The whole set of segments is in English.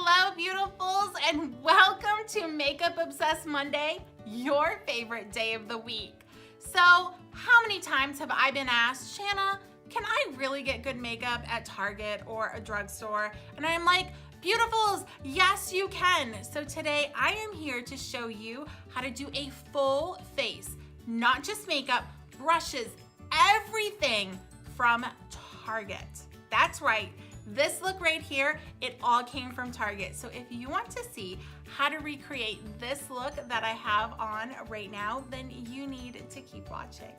Hello, beautifuls, and welcome to Makeup Obsessed Monday, your favorite day of the week. So, how many times have I been asked, Shanna, can I really get good makeup at Target or a drugstore? And I'm like, beautifuls, yes you can. So today I am here to show you how to do a full face, not just makeup, brushes, everything from Target. That's right. This look right here, it all came from Target. So if you want to see how to recreate this look that I have on right now, then you need to keep watching.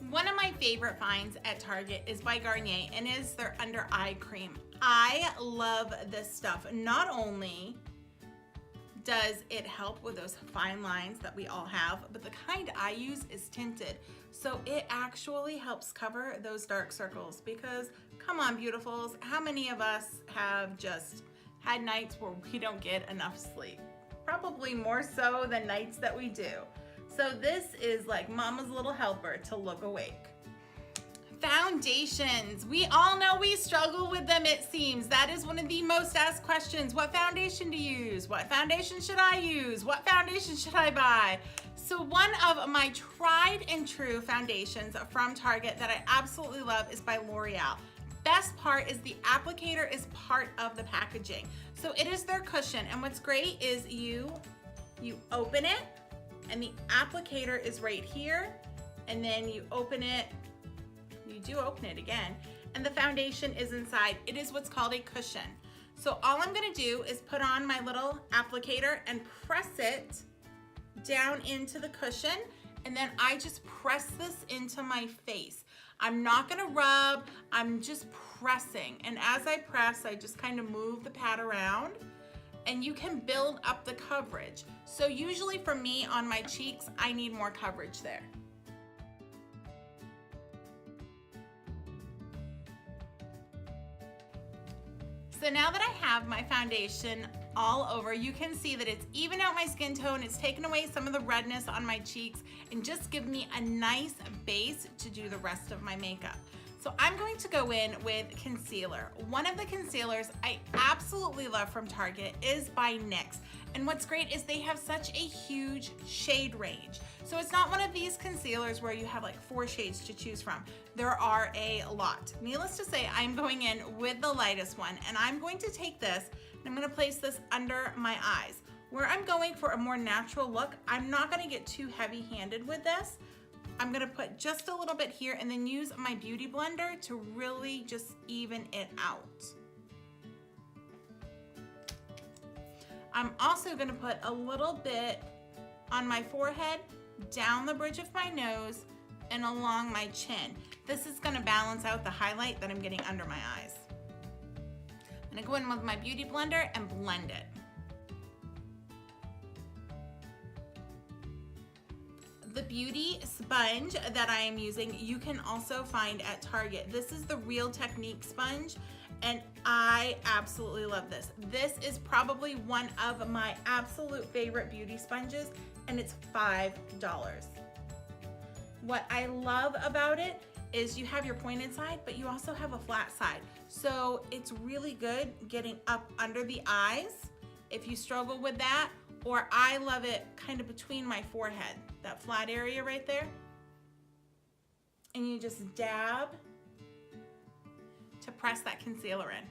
One of my favorite finds at Target is by Garnier and is their under eye cream. I love this stuff. Not only does it help with those fine lines that we all have, but the kind I use is tinted. So it actually helps cover those dark circles because, come on beautifuls, how many of us have just had nights where we don't get enough sleep? Probably more so than nights that we do. So this is like mama's little helper to look awake. Foundations. We all know we struggle with them, it seems. That is one of the most asked questions. What foundation to use? What foundation should I use? What foundation should I buy? So one of my tried and true foundations from Target that I absolutely love is by L'Oreal. Best part is the applicator is part of the packaging. So it is their cushion, and what's great is you open it and the applicator is right here, and then you open it, you do open it again, and the foundation is inside. It is what's called a cushion. So all I'm gonna do is put on my little applicator and press it down into the cushion, and then I just press this into my face. I'm not gonna rub, I'm just pressing. And as I press, I just kind of move the pad around, and you can build up the coverage. So usually for me on my cheeks, I need more coverage there. So now that I have my foundation all over, you can see that it's evened out my skin tone, it's taken away some of the redness on my cheeks, and just give me a nice base to do the rest of my makeup. So I'm going to go in with concealer. One of the concealers I absolutely love from Target is by NYX. And what's great is they have such a huge shade range. So it's not one of these concealers where you have like 4 shades to choose from. There are a lot. Needless to say, I'm going in with the lightest one, and I'm going to take this and I'm gonna place this under my eyes. Where I'm going for a more natural look, I'm not gonna get too heavy-handed with this. I'm gonna put just a little bit here and then use my beauty blender to really just even it out. I'm also gonna put a little bit on my forehead, down the bridge of my nose, and along my chin. This is gonna balance out the highlight that I'm getting under my eyes. I'm gonna go in with my beauty blender and blend it. The beauty sponge that I am using, you can also find at Target. This is the Real Technique sponge, and I absolutely love this. This is probably one of my absolute favorite beauty sponges, and it's $5. What I love about it is you have your pointed side, but you also have a flat side. So it's really good getting up under the eyes if you struggle with that, or I love it kind of between my forehead, that flat area right there. And you just dab to press that concealer in.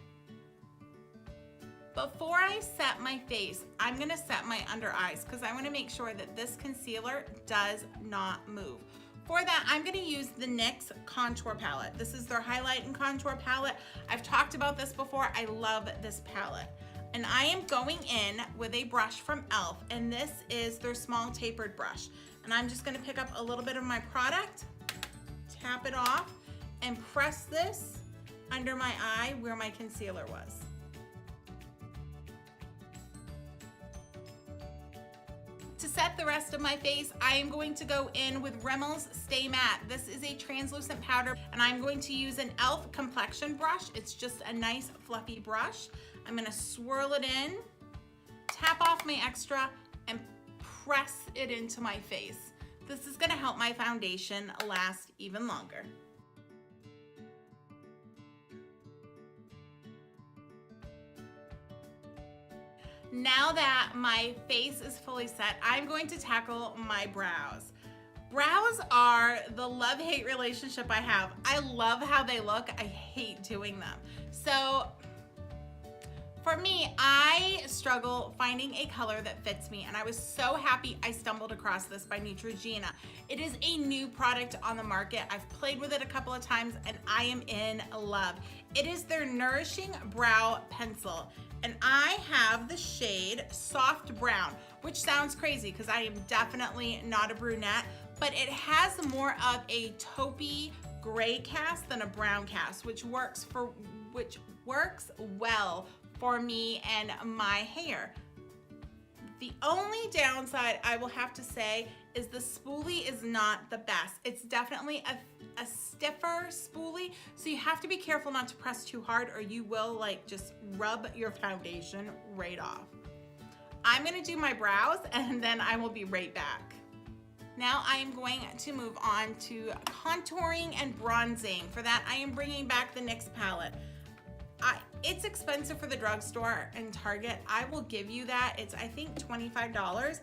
Before I set my face, I'm gonna set my under eyes because I wanna make sure that this concealer does not move. For that, I'm gonna use the NYX Contour Palette. This is their Highlight and Contour Palette. I've talked about this before. I love this palette. And I am going in with a brush from e.l.f. and this is their small tapered brush. And I'm just gonna pick up a little bit of my product, tap it off, and press this under my eye where my concealer was. To set the rest of my face, I am going to go in with Rimmel's Stay Matte. This is a translucent powder, and I'm going to use an e.l.f. complexion brush. It's just a nice fluffy brush. I'm gonna swirl it in, tap off my extra, and press it into my face. This is gonna help my foundation last even longer. Now that my face is fully set, I'm going to tackle my brows. Brows are the love-hate relationship I have. I love how they look. I hate doing them. So for me, I struggle finding a color that fits me, and I was so happy I stumbled across this by Neutrogena. It is a new product on the market. I've played with it a couple of times, and I am in love. It is their Nourishing Brow Pencil, and I have the shade Soft Brown, which sounds crazy because I am definitely not a brunette, but it has more of a taupey gray cast than a brown cast, which works well for me and my hair. The only downside I will have to say is the spoolie is not the best. It's definitely a stiffer spoolie, so you have to be careful not to press too hard or you will like just rub your foundation right off. I'm gonna do my brows and then I will be right back. Now I am going to move on to contouring and bronzing. For that, I am bringing back the NYX palette. It's expensive for the drugstore and Target. I will give you that. It's, I think, $25,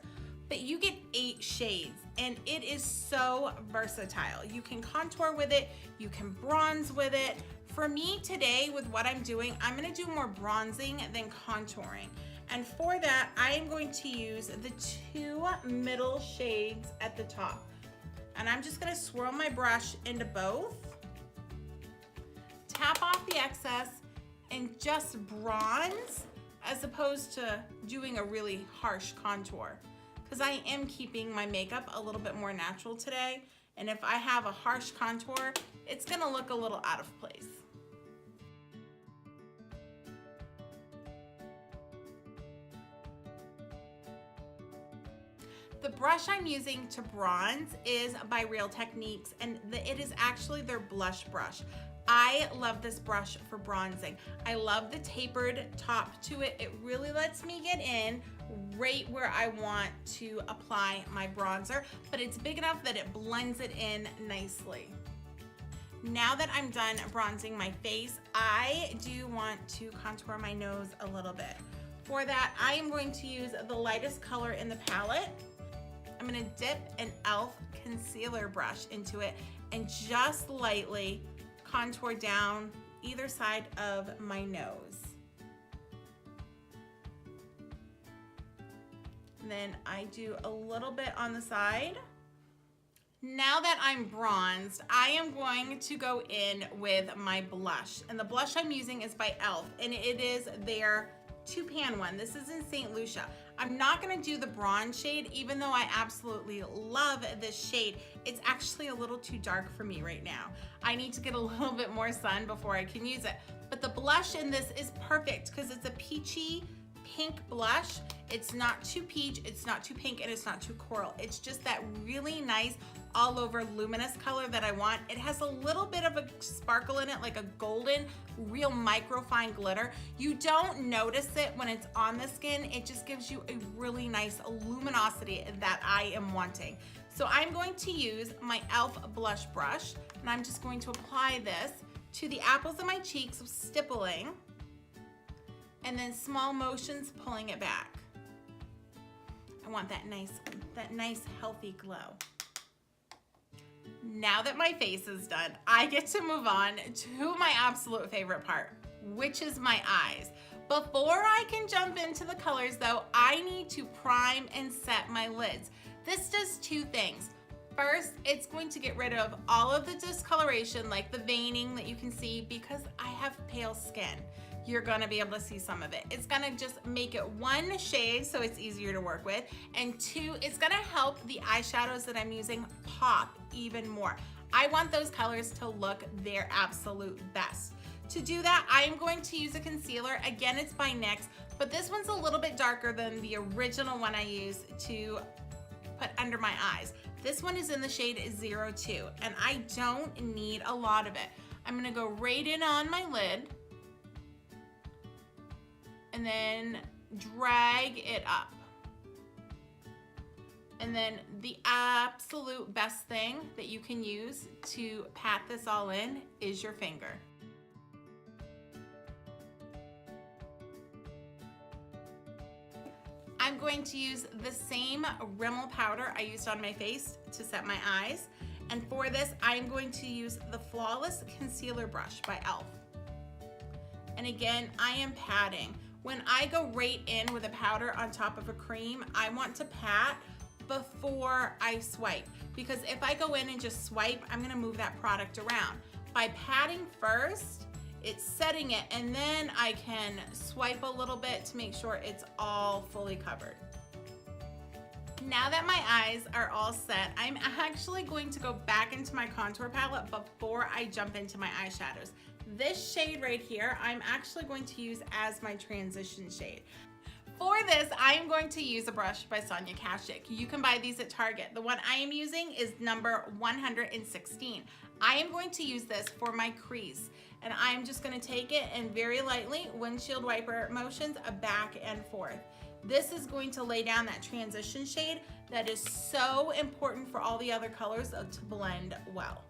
but you get 8 shades and it is so versatile. You can contour with it, you can bronze with it. For me today, with what I'm doing, I'm gonna do more bronzing than contouring. And for that, I am going to use the 2 middle shades at the top. And I'm just gonna swirl my brush into both, tap off the excess, and just bronze as opposed to doing a really harsh contour. Because I am keeping my makeup a little bit more natural today. And if I have a harsh contour, it's gonna look a little out of place. The brush I'm using to bronze is by Real Techniques, and it is actually their blush brush. I love this brush for bronzing. I love the tapered top to it. It really lets me get in right where I want to apply my bronzer, but it's big enough that it blends it in nicely. Now that I'm done bronzing my face, I do want to contour my nose a little bit. For that, I am going to use the lightest color in the palette. I'm gonna dip an e.l.f. concealer brush into it and just lightly contour down either side of my nose. And then I do a little bit on the side. Now that I'm bronzed, I am going to go in with my blush. And the blush I'm using is by e.l.f. and it is their 2-pan one. This is in St. Lucia. I'm not gonna do the bronze shade, even though I absolutely love this shade. It's actually a little too dark for me right now. I need to get a little bit more sun before I can use it. But the blush in this is perfect because it's a peachy pink blush. It's not too peach, it's not too pink, and it's not too coral. It's just that really nice all over luminous color that I want. It has a little bit of a sparkle in it, like a golden, real microfine glitter. You don't notice it when it's on the skin. It just gives you a really nice luminosity that I am wanting. So I'm going to use my e.l.f. blush brush, and I'm just going to apply this to the apples of my cheeks, stippling, and then small motions pulling it back. I want that nice healthy glow. Now that my face is done, I get to move on to my absolute favorite part, which is my eyes. Before I can jump into the colors though, I need to prime and set my lids. This does 2 things. First, it's going to get rid of all of the discoloration, like the veining that you can see, because I have pale skin. You're gonna be able to see some of it. It's gonna just make it 1 shade so it's easier to work with, and 2, it's gonna help the eyeshadows that I'm using pop even more. I want those colors to look their absolute best. To do that, I am going to use a concealer. Again, it's by NYX, but this one's a little bit darker than the original one I used to put under my eyes. This one is in the shade 02, and I don't need a lot of it. I'm gonna go right in on my lid, and then drag it up. And then the absolute best thing that you can use to pat this all in is your finger. I'm going to use the same Rimmel powder I used on my face to set my eyes. And for this, I'm going to use the Flawless Concealer Brush by e.l.f. And again, I am patting. When I go right in with a powder on top of a cream, I want to pat before I swipe, because if I go in and just swipe, I'm gonna move that product around. By patting first, it's setting it, and then I can swipe a little bit to make sure it's all fully covered. Now that my eyes are all set, I'm actually going to go back into my contour palette before I jump into my eyeshadows. This shade right here, I'm actually going to use as my transition shade. For this, I am going to use a brush by Sonia Kashuk. You can buy these at Target. The one I am using is number 116. I am going to use this for my crease, and I am just going to take it and very lightly, windshield wiper motions, back and forth. This is going to lay down that transition shade that is so important for all the other colors to blend well.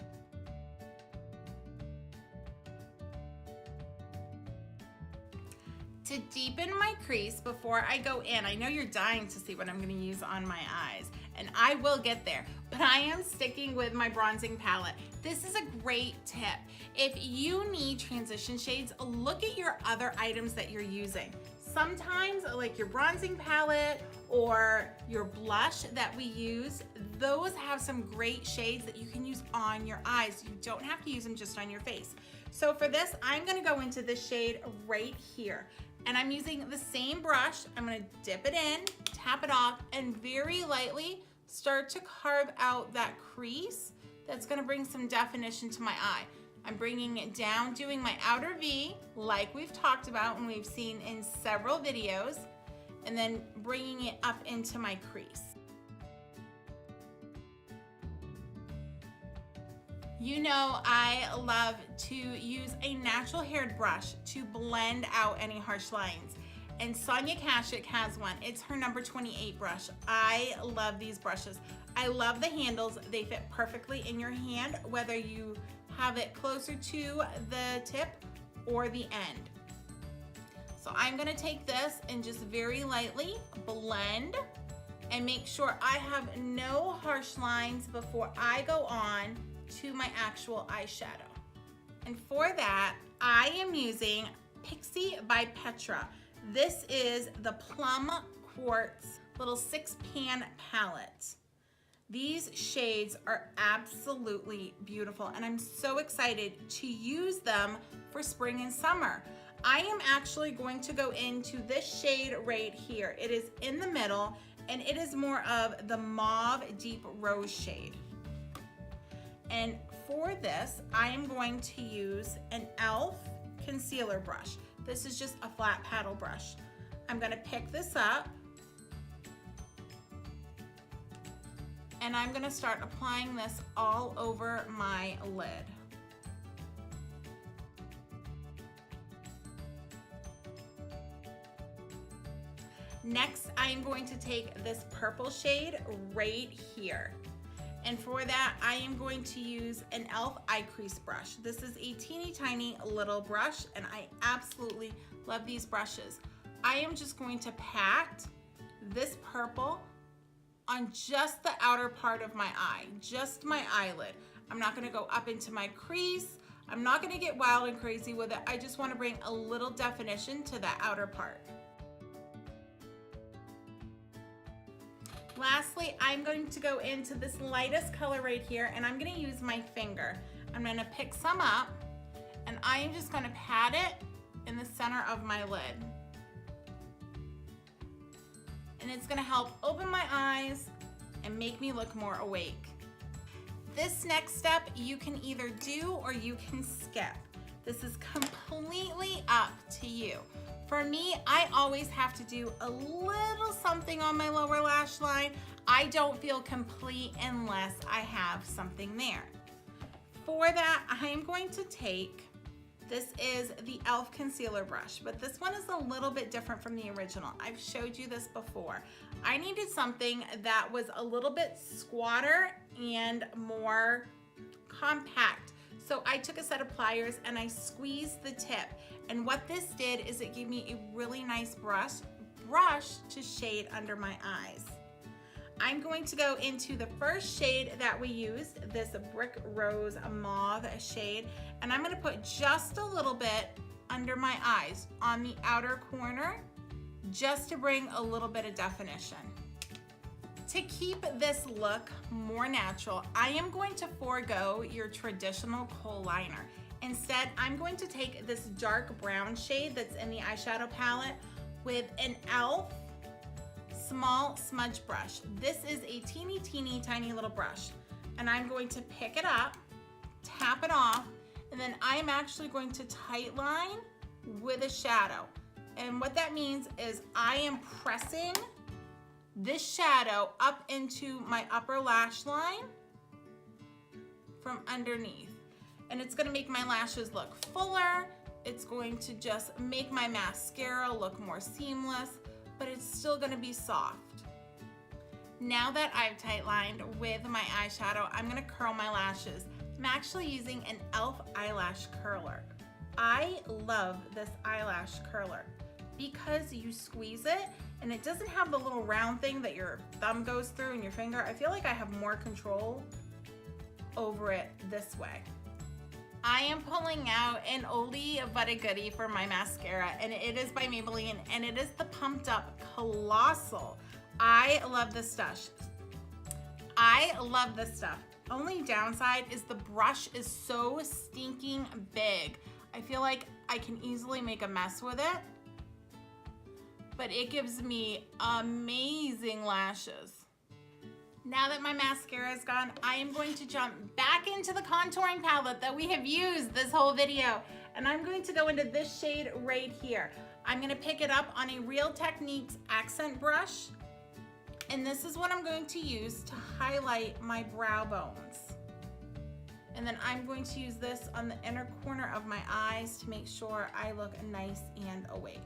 To deepen my crease before I go in, I know you're dying to see what I'm gonna use on my eyes, and I will get there, but I am sticking with my bronzing palette. This is a great tip. If you need transition shades, look at your other items that you're using. Sometimes, like your bronzing palette or your blush that we use, those have some great shades that you can use on your eyes. You don't have to use them just on your face. So for this, I'm gonna go into this shade right here. And I'm using the same brush. I'm gonna dip it in, tap it off, and very lightly start to carve out that crease that's gonna bring some definition to my eye. I'm bringing it down, doing my outer V, like we've talked about and we've seen in several videos, and then bringing it up into my crease. You know I love to use a natural haired brush to blend out any harsh lines. And Sonia Kashuk has one. It's her number 28 brush. I love these brushes. I love the handles. They fit perfectly in your hand, whether you have it closer to the tip or the end. So I'm gonna take this and just very lightly blend and make sure I have no harsh lines before I go on to my actual eyeshadow. And for that, I am using Pixie by Petra. This is the Plum Quartz little 6-pan palette. These shades are absolutely beautiful, and I'm so excited to use them for spring and summer. I am actually going to go into this shade right here. It is in the middle, and it is more of the mauve deep rose shade. And for this, I am going to use an e.l.f. concealer brush. This is just a flat paddle brush. I'm gonna pick this up, and I'm gonna start applying this all over my lid. Next, I am going to take this purple shade right here. And for that, I am going to use an e.l.f. eye crease brush. This is a teeny tiny little brush, and I absolutely love these brushes. I am just going to pat this purple on just the outer part of my eye, just my eyelid. I'm not gonna go up into my crease. I'm not gonna get wild and crazy with it. I just wanna bring a little definition to that outer part. Lastly, I'm going to go into this lightest color right here, and I'm gonna use my finger. I'm gonna pick some up, and I am just gonna pat it in the center of my lid. And it's gonna help open my eyes and make me look more awake. This next step you can either do or you can skip. This is completely up to you. For me, I always have to do a little something on my lower lash line. I don't feel complete unless I have something there. For that, I am going to take, this is the e.l.f. concealer brush, but this one is a little bit different from the original. I've showed you this before. I needed something that was a little bit squatter and more compact. So I took a set of pliers and I squeezed the tip. And what this did is it gave me a really nice brush brush to shade under my eyes. I'm going to go into the first shade that we used, this Brick Rose Mauve shade, and I'm going to put just a little bit under my eyes on the outer corner, just to bring a little bit of definition. To keep this look more natural, I am going to forego your traditional kohl liner. Instead, I'm going to take this dark brown shade that's in the eyeshadow palette with an e.l.f. small smudge brush. This is a teeny tiny little brush, and I'm going to pick it up, tap it off, and then I'm actually going to tight line with a shadow. And what that means is I am pressing this shadow up into my upper lash line from underneath. And it's gonna make my lashes look fuller. It's going to just make my mascara look more seamless, but it's still gonna be soft. Now that I've tight lined with my eyeshadow, I'm gonna curl my lashes. I'm actually using an e.l.f. eyelash curler. I love this eyelash curler because you squeeze it and it doesn't have the little round thing that your thumb goes through in your finger. I feel like I have more control over it this way. I am pulling out an oldie but a goodie for my mascara, and it is by Maybelline, and it is the Pumped Up Colossal. I love this stuff. Only downside is the brush is so stinking big. I feel like I can easily make a mess with it, but it gives me amazing lashes. Now that my mascara is gone, I am going to jump back into the contouring palette that we have used this whole video, and I'm going to go into this shade right here. I'm gonna pick it up on a Real Techniques accent brush, and this is what I'm going to use to highlight my brow bones. And then I'm going to use this on the inner corner of my eyes to make sure I look nice and awake.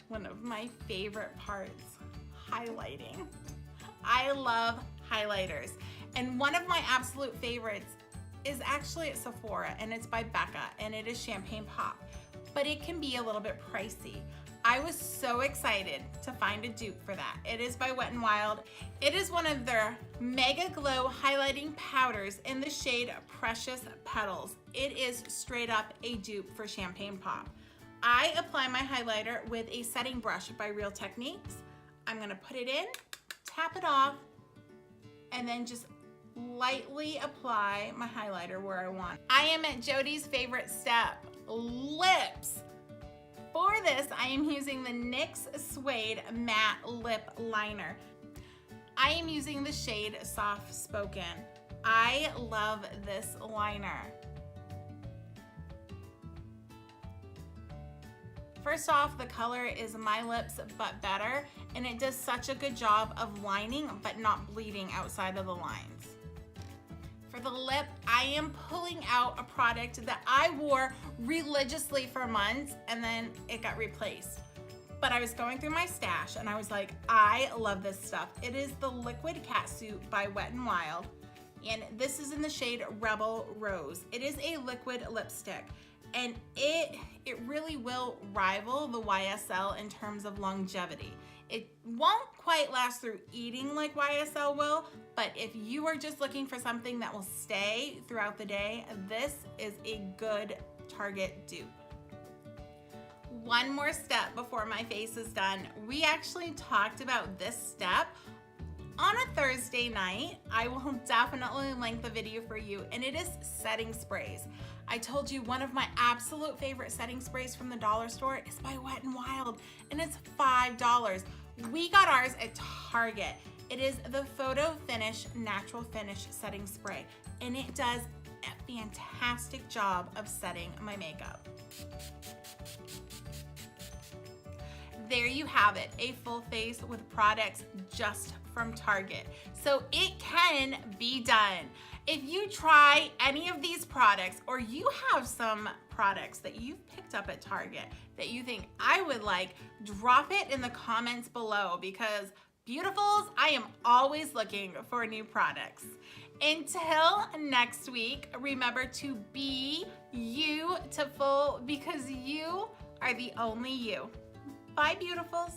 One of my favorite parts, highlighting. I love highlighters, and one of my absolute favorites is actually at Sephora, and it's by Becca, and it is Champagne Pop, but it can be a little bit pricey. I was so excited to find a dupe for that. It is by Wet n Wild. It is one of their Mega Glow highlighting powders in the shade Precious Petals. It is straight up a dupe for Champagne Pop. I apply my highlighter with a setting brush by Real Techniques. I'm gonna put it in, tap it off, and then just lightly apply my highlighter where I want. I am at Jody's favorite step, lips. For this, I am using the NYX Suede Matte Lip Liner. I am using the shade Soft Spoken. I love this liner. First off, the color is My Lips But Better, and it does such a good job of lining but not bleeding outside of the lines. For the lip, I am pulling out a product that I wore religiously for months and then it got replaced. But I was going through my stash and I was like, I love this stuff. It is the Liquid Catsuit by Wet n Wild, and this is in the shade Rebel Rose. It is a liquid lipstick, and it really will rival the YSL in terms of longevity. It won't quite last through eating like YSL will, but if you are just looking for something that will stay throughout the day, this is a good Target dupe. One more step before my face is done. We actually talked about this step on a Thursday night. I will definitely link the video for you, and it is setting sprays. I told you one of my absolute favorite setting sprays from the dollar store is by Wet n Wild, and it's $5. We got ours at Target. It is the Photo Finish Natural Finish Setting Spray, and it does a fantastic job of setting my makeup. There you have it, a full face with products just from Target. So it can be done. If you try any of these products, or you have some products that you've picked up at Target that you think I would like, drop it in the comments below, because beautifuls, I am always looking for new products. Until next week, remember to be beautiful, because you are the only you. Bye, beautifuls.